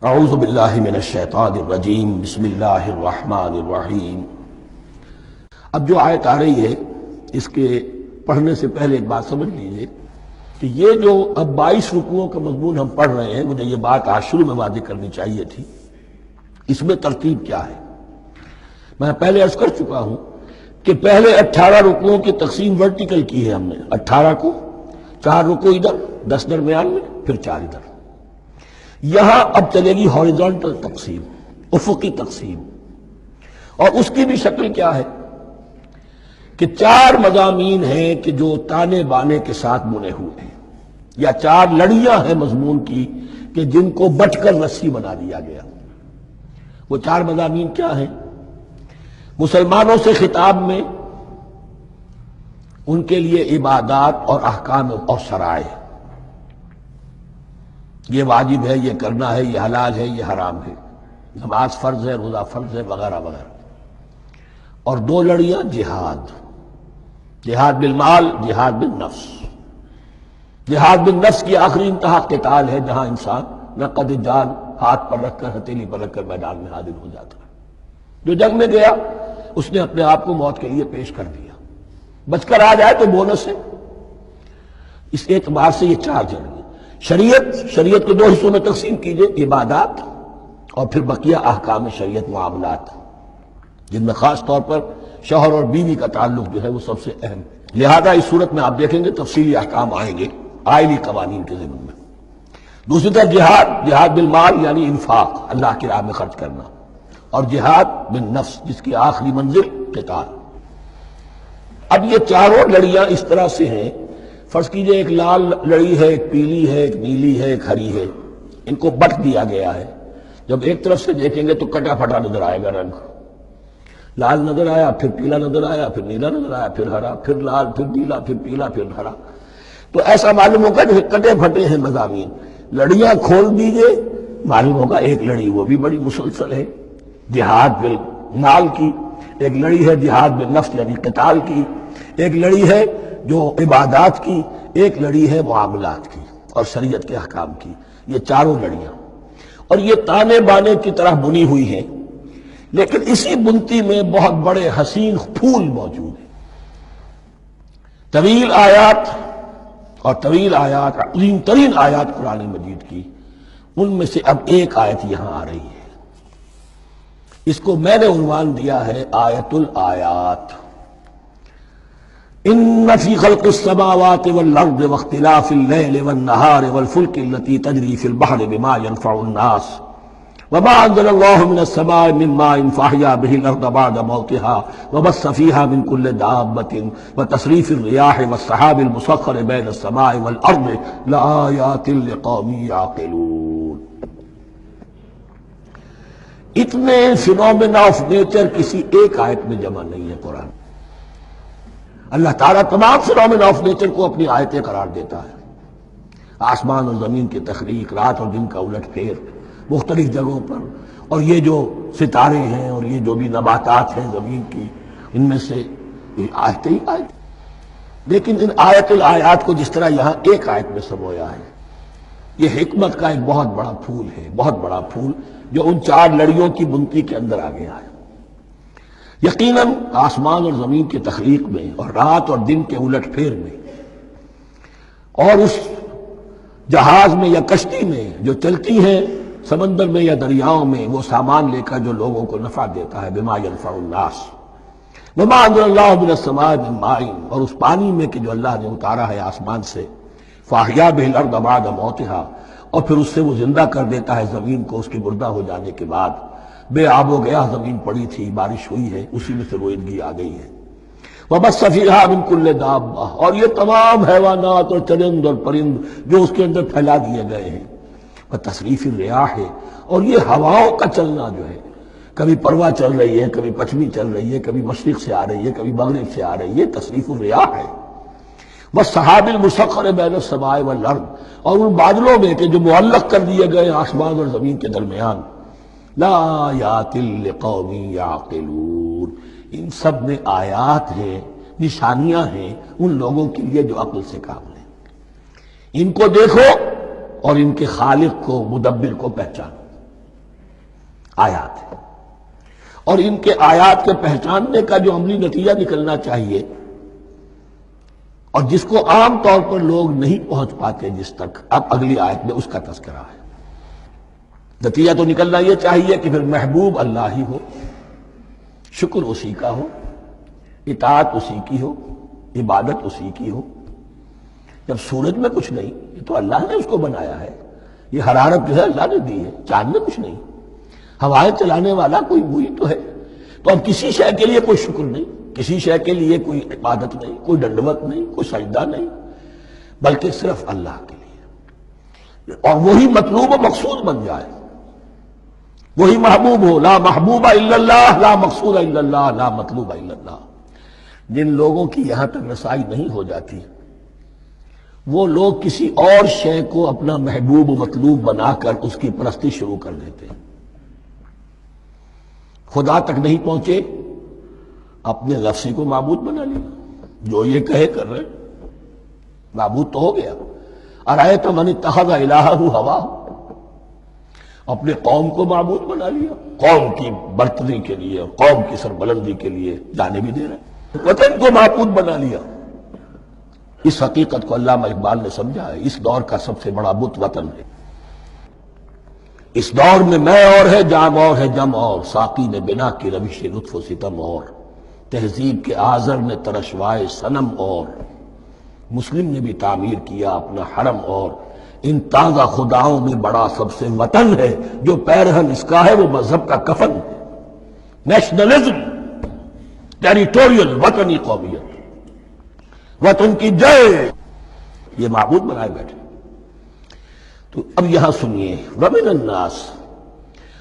اعوذ باللہ من الشیطان الرجیم بسم اللہ الرحمن الرحیم۔ اب جو آیت آ رہی ہے اس کے پڑھنے سے پہلے ایک بات سمجھ لیجئے کہ یہ جو اب 22 رکوعوں کا مضمون ہم پڑھ رہے ہیں، مجھے یہ بات آج شروع میں واضح کرنی چاہیے تھی۔ اس میں ترتیب کیا ہے؟ میں پہلے عرض کر چکا ہوں کہ پہلے 18 رکوعوں کی تقسیم ورٹیکل کی ہے ہم نے، 18 کو 4 رکوع ادھر، 10 درمیان میں، پھر 4 ادھر۔ یہاں اب چلے گی ہاریزونٹل تقسیم، افقی تقسیم، اور اس کی بھی شکل کیا ہے کہ 4 مضامین ہیں کہ جو تانے بانے کے ساتھ بنے ہوئے ہیں، یا 4 لڑیاں ہیں مضمون کی کہ جن کو بٹ کر رسی بنا دیا گیا۔ وہ 4 مضامین کیا ہیں؟ مسلمانوں سے خطاب میں ان کے لیے عبادات اور احکام اور شرائع، یہ واجب ہے، یہ کرنا ہے، یہ حلال ہے، یہ حرام ہے، نماز فرض ہے، روزہ فرض ہے، وغیرہ وغیرہ۔ اور 2 لڑیاں جہاد، جہاد بالمال، جہاد بالنفس۔ جہاد بالنفس کی آخری انتہا قتال ہے، جہاں انسان نقد جان ہاتھ پر رکھ کر، ہتھیلی پر رکھ کر میدان میں حاضر ہو جاتا ہے۔ جو جنگ میں گیا اس نے اپنے آپ کو موت کے لیے پیش کر دیا، بچ کر آ جائے تو بونس ہے۔ اس اعتبار سے یہ 4 جنگ۔ شریعت کو 2 حصوں میں تقسیم کیجئے، عبادات اور پھر بقیہ احکام شریعت، معاملات، جن میں خاص طور پر شوہر اور بیوی کا تعلق جو ہے وہ سب سے اہم ہے۔ لہذا اس صورت میں آپ دیکھیں گے تفصیلی احکام آئیں گے آئلی قوانین کے ضمن میں۔ دوسری طرف جہاد بالمال یعنی انفاق، اللہ کی راہ میں خرچ کرنا، اور جہاد بالنفس جس کی آخری منزل قتال۔ اب یہ 4 لڑیاں اس طرح سے ہیں، فرض کیجئے ایک لال لڑی ہے، ایک پیلی ہے، ایک نیلی ہے، ایک ہری ہے، ان کو بٹ دیا گیا ہے۔ جب ایک طرف سے دیکھیں گے تو کٹا پھٹا نظر آئے گا، رنگ لال نظر آیا، پھر پیلا نظر آیا، پھر نیلا نظر آیا، پھر ہرا، پھر لال، پھر نیلا، پھر پیلا، پھر ہرا۔ تو ایسا معلوم ہوگا جیسے کٹے پھٹے ہیں مضامین۔ لڑیاں کھول دیجئے، معلوم ہوگا ایک لڑی وہ بھی بڑی مسلسل ہے، جہاد بالمال کی، ایک لڑی ہے جہاد بالنفس یعنی قتال کی، ایک لڑی ہے جو عبادات کی، ایک لڑی ہے معاملات کی اور شریعت کے احکام کی۔ یہ 4 لڑیاں، اور یہ تانے بانے کی طرح بنی ہوئی ہیں، لیکن اسی بنتی میں بہت بڑے حسین پھول موجود ہیں۔ طویل آیات اور طویل آیات، عظیم ترین آیات قرآن مجید کی، ان میں سے اب ایک آیت یہاں آ رہی ہے۔ اس کو میں نے عنوان دیا ہے آیت الآیات۔ ان فی خلق السماوات والارض واختلاف اللیل والنہار والفلک التی تجری فی البحر بما ينفع الناس وما انزل اللہ من السماء من ماء فاحیا به الارض بعد موتها وبث فیہا من کل دابۃ وتصریف الریاح والسحاب المسخر بین السماء والارض لآیات لقوم یعقلون۔ اتنے فینومینا آف نیچر کسی ایک آیت میں جمع نہیں ہے قرآن۔ اللہ تعالیٰ تمام فینومینا آف نیچر کو اپنی آیتیں قرار دیتا ہے۔ آسمان اور زمین کی تخلیق، رات اور دن کا الٹ پھیر مختلف جگہوں پر، اور یہ جو ستارے ہیں اور یہ جو بھی نباتات ہیں زمین کی، ان میں سے آیتیں ہی آیتیں۔ لیکن ان آیت الآیات کو جس طرح یہاں ایک آیت میں سمویا ہے، یہ حکمت کا ایک بہت بڑا پھول ہے، بہت بڑا پھول جو ان 4 لڑیوں کی بنتی کے اندر آ گیا ہے۔ یقیناً آسمان اور زمین کی تخلیق میں اور رات اور دن کے الٹ پھیر میں، اور اس جہاز میں یا کشتی میں جو چلتی ہیں سمندر میں یا دریاؤں میں، وہ سامان لے کر جو لوگوں کو نفع دیتا ہے، بما ينفع الناس وما انزل اللہ من السماء من ماء، اور اس پانی میں کہ جو اللہ نے اتارا ہے آسمان سے، فاحیا به الارض بعد موتها، اور پھر اس سے وہ زندہ کر دیتا ہے زمین کو اس کے مردہ ہو جانے کے بعد۔ بے آب و گیا زمین پڑی تھی، بارش ہوئی ہے، اسی میں سے روئندگی آ گئی ہے۔ وَبَثَّ فِيهَا مِن كُلِّ دَابَّةٍ، اور یہ تمام حیوانات اور چرند اور پرند جو اس کے اندر پھیلا دیے گئے ہیں۔ وَتَصْرِيفِ الرِّيَاحِ، اور یہ ہواؤں کا چلنا جو ہے، کبھی پروا چل رہی ہے، کبھی پچھمی چل رہی ہے، کبھی مشرق سے آ رہی ہے، کبھی مغرب سے آ رہی ہے، تصریف الریاح ہے۔ وَالسَّحَابِ الْمُسَخَّرِ بَيْنَ السَّمَاءِ وَالْأَرْضِ، اور ان بادلوں میں کہ جو معلق کر دیے گئے آسمان اور زمین کے درمیان۔ لآیات لقوم یعقلون، ان سب میں آیات ہیں، نشانیاں ہیں ان لوگوں کے لیے جو عقل سے کام لیں۔ ان کو دیکھو اور ان کے خالق کو، مدبر کو پہچانو۔ آیات ہیں، اور ان کے آیات کے پہچاننے کا جو عملی نتیجہ نکلنا چاہیے، اور جس کو عام طور پر لوگ نہیں پہنچ پاتے جس تک، اب اگلی آیت میں اس کا تذکرہ ہے۔ نتیجہ تو نکلنا یہ چاہیے کہ پھر محبوب اللہ ہی ہو، شکر اسی کا ہو، اطاعت اسی کی ہو، عبادت اسی کی ہو۔ جب سورج میں کچھ نہیں، یہ تو اللہ نے اس کو بنایا ہے، یہ حرارت جو ہے اللہ نے دی ہے، چاند میں کچھ نہیں، ہوائیں چلانے والا کوئی وہی تو ہے۔ تو اب کسی شے کے لیے کوئی شکر نہیں، کسی شے کے لیے کوئی عبادت نہیں، کوئی ڈنڈوت نہیں، کوئی سجدہ نہیں، بلکہ صرف اللہ کے لیے، اور وہی مطلوب و مقصود بن جائے، وہی محبوب ہو۔ لا محبوب الا اللہ، لا مقصود الا اللہ، لا مطلوب الا اللہ۔ جن لوگوں کی یہاں تک رسائی نہیں ہو جاتی، وہ لوگ کسی اور شے کو اپنا محبوب و مطلوب بنا کر اس کی پرستی شروع کر دیتے ہیں۔ خدا تک نہیں پہنچے، اپنے لفظی کو معبود بنا لیا، جو یہ کہے کر رہے، معبود تو ہو گیا۔ ارأیت من اتخذ الہہ ہواہ، اپنے قوم کو معبود بنا لیا، قوم کی برتری کے لیے، قوم کی سربلندی کے لیے جانے بھی دے رہے، وطن کو معبود بنا لیا۔ اس حقیقت کو علامہ اقبال نے سمجھا ہے، اس دور کا سب سے بڑا بت وطن ہے۔ اس دور میں میں اور ہے، جام اور ہے، جم اور، ساقی نے بنا کی روش لطف و ستم اور، تہذیب کے آزر نے ترشوائے صنم اور، مسلم نے بھی تعمیر کیا اپنا حرم اور، ان تازہ خداؤں میں بڑا سب سے وطن ہے، جو پیرہن اس کا ہے وہ مذہب کا کفن ہے۔ نیشنلزم، ٹیریٹوریل، وطنی قومیت، وطن کی جے، یہ معبود بنائے بیٹھے۔ تو اب یہاں سنیے، وَمِنَ النَّاسِ،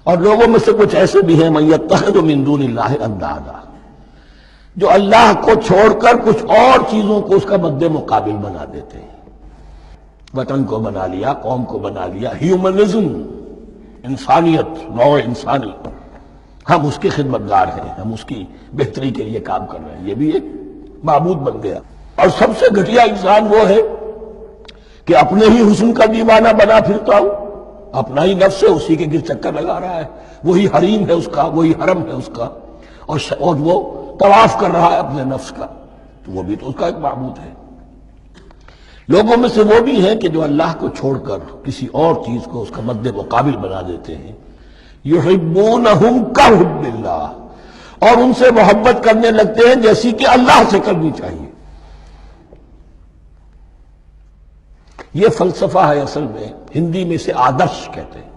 اور لوگوں میں سے کچھ ایسے بھی ہیں، مَن يَتَّخِذُ مِن دُونِ اللَّهِ أَندَادًا، جو اللہ کو چھوڑ کر کچھ اور چیزوں کو اس کا مد مقابل بنا دیتے ہیں۔ وطن کو بنا لیا، قوم کو بنا لیا، ہیومنزم، انسانیت، نوع انسانی، ہم اس کے خدمتگار ہیں، ہم اس کی بہتری کے لیے کام کر رہے ہیں، یہ بھی ایک معبود بن گیا۔ اور سب سے گھٹیا انسان وہ ہے کہ اپنے ہی حسن کا دیوانہ بنا پھرتا ہوں، اپنا ہی نفس ہے، اسی کے گر چکر لگا رہا ہے، وہی حریم ہے اس کا، وہی حرم ہے اس کا، اور وہ طواف کر رہا ہے اپنے نفس کا، تو وہ بھی تو اس کا ایک معبود ہے۔ لوگوں میں سے وہ بھی ہیں کہ جو اللہ کو چھوڑ کر کسی اور چیز کو اس کا مد مقابل بنا دیتے ہیں، یحبونہم کحب اللہ، اور ان سے محبت کرنے لگتے ہیں جیسی کہ اللہ سے کرنی چاہیے۔ یہ فلسفہ ہے اصل میں، ہندی میں اسے آدرش کہتے ہیں،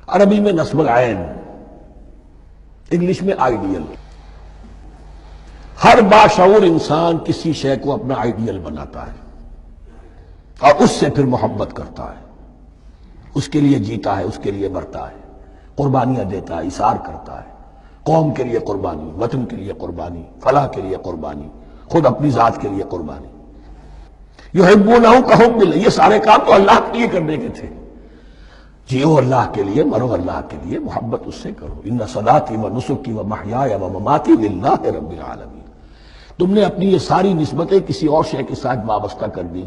عربی میں نصب العین، انگلش میں آئیڈیل۔ ہر باشعور انسان کسی شے کو اپنا آئیڈیل بناتا ہے اور اس سے پھر محبت کرتا ہے، اس کے لیے جیتا ہے، اس کے لیے مرتا ہے، قربانیاں دیتا ہے، اثار کرتا ہے، قوم کے لیے قربانی، وطن کے لیے قربانی، فلاح کے لیے قربانی، خود اپنی ذات کے لیے قربانی۔ یحبونہ کحب اللہ، یہ سارے کام تو اللہ کے لیے کرنے کے تھے، جیو اللہ کے لیے، مرو اللہ کے لیے، محبت اس سے کرو۔ ان صلاتی و نسکی و محیای و مماتی للہ رب العالمین۔ تم نے اپنی یہ ساری نسبتیں کسی اور شے کے ساتھ وابستہ کر دی،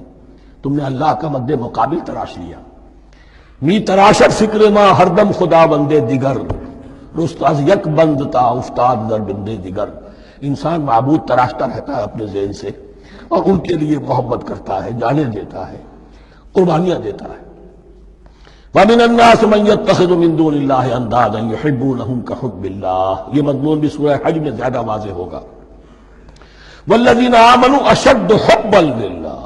تم نے اللہ کا مد مقابل تراش لیا۔ می تراشت فکر ما ہر دم خدا بندے دیگر، رست از یک بند تا افتاد در بندے دیگر۔ انسان معبود تراشتا رہتا ہے اپنے ذہن سے، اور ان کے لیے محبت کرتا ہے، جانیں دیتا ہے، قربانیاں دیتا ہے۔ وَمِنَ النَّاسِ مَن يَتَّخِذُ مِن دُونِ اللَّهِ أَندَادًا يُحِبُّونَهُمْ كَحُبِّ اللَّهِ، یہ مضمون بھی سورہ حج میں زیادہ واضح ہوگا۔ وَالَّذِينَ آمَنُوا أَشَدُّ حُبًّا لِلَّهِ،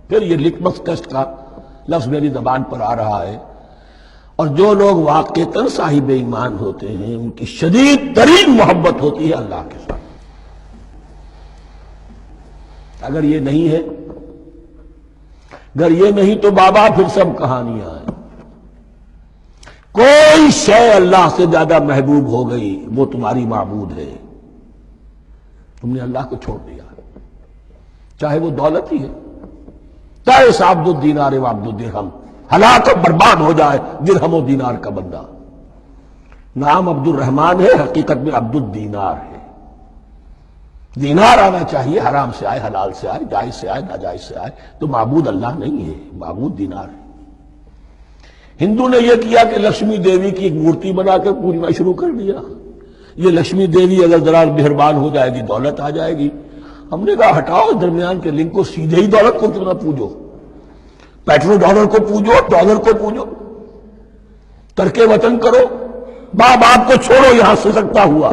پھر یہ لٹمس ٹیسٹ کا لفظ میری زبان پر آ رہا ہے، اور جو لوگ واقعتاً صاحب ایمان ہوتے ہیں ان کی شدید ترین محبت ہوتی ہے اللہ کے ساتھ۔ اگر یہ نہیں ہے، اگر یہ نہیں تو بابا پھر سب کہانیاں ہیں۔ کوئی شے اللہ سے زیادہ محبوب ہو گئی وہ تمہاری معبود ہے، تم نے اللہ کو چھوڑ دیا، چاہے وہ دولت ہی ہے، چاہے اس عبد الدینار و عبد الدرہم، ہلاک و برباد ہو جائے درہم و دینار کا بندہ۔ نام عبد الرحمن ہے، حقیقت میں عبد الدینار ہے۔ دینار آنا چاہیے، حرام سے آئے، حلال سے آئے، جائز سے آئے، ناجائز سے آئے، تو معبود اللہ نہیں ہے، معبود دینار ہے۔ ہندو نے یہ کیا کہ لکشمی دیوی کی ایک مورتی بنا کر پوجنا شروع کر دیا، یہ لکشمی دیوی اگر ذرا مہربان ہو جائے گی دولت آ جائے گی۔ ہم نے کہا ہٹاؤ درمیان کے لنک کو، سیدھے ہی دولت کو کیوں نہ پوجو، پیٹرو ڈالر کو پوجو، ڈالر کو پوجو، ترک وطن کرو، ماں باپ کو چھوڑو یہاں سے سکتا ہوا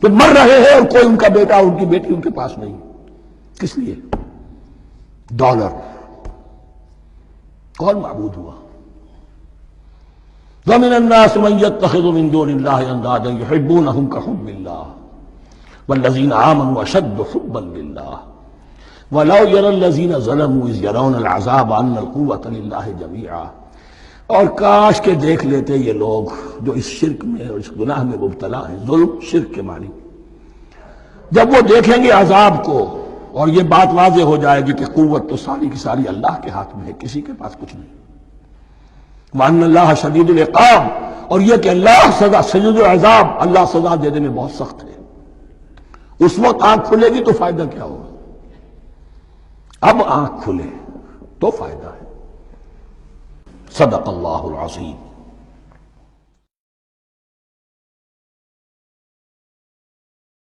تو مر رہے ہیں اور کوئی ان کا بیٹا ان کی بیٹی ان کے پاس نہیں، کس لیے؟ ڈالر۔ کون معبود ہوا؟ وَمِنَ النَّاسِ مَن يَتَّخِذُ مِن دُونِ اللَّهِ أَندَادًا يُحِبُّونَهُمْ كَحُبِّ اللَّهِ وَالَّذِينَ آمَنُوا أَشَدُّ حُبًّا لِلَّهِ وَلَوْ يَرَى الَّذِينَ ظَلَمُوا إِذْ يَرَوْنَ الْعَذَابَ أَنَّ الْقُوَّةَ لِلَّهِ جَمِيعًا، اور کاش کہ دیکھ لیتے یہ لوگ جو اس شرک میں اور اس گناہ میں مبتلا ہیں، ظلم شرک کے معنی، جب وہ دیکھیں گے عذاب کو اور یہ بات واضح ہو جائے گی کہ قوت تو ساری کی ساری اللہ کے ہاتھ میں ہے، کسی کے پاس کچھ نہیں، وَأَنَّ اللَّهَ شَدِيدُ الْعِقَابِ، اور یہ کہ اللہ سزا شدید العذاب، اللہ سزا دینے میں بہت سخت ہے۔ اس وقت آنکھ کھلے گی تو فائدہ کیا ہوگا؟ اب آنکھ کھلے تو فائدہ ہے۔ صدق اللہ العظیم۔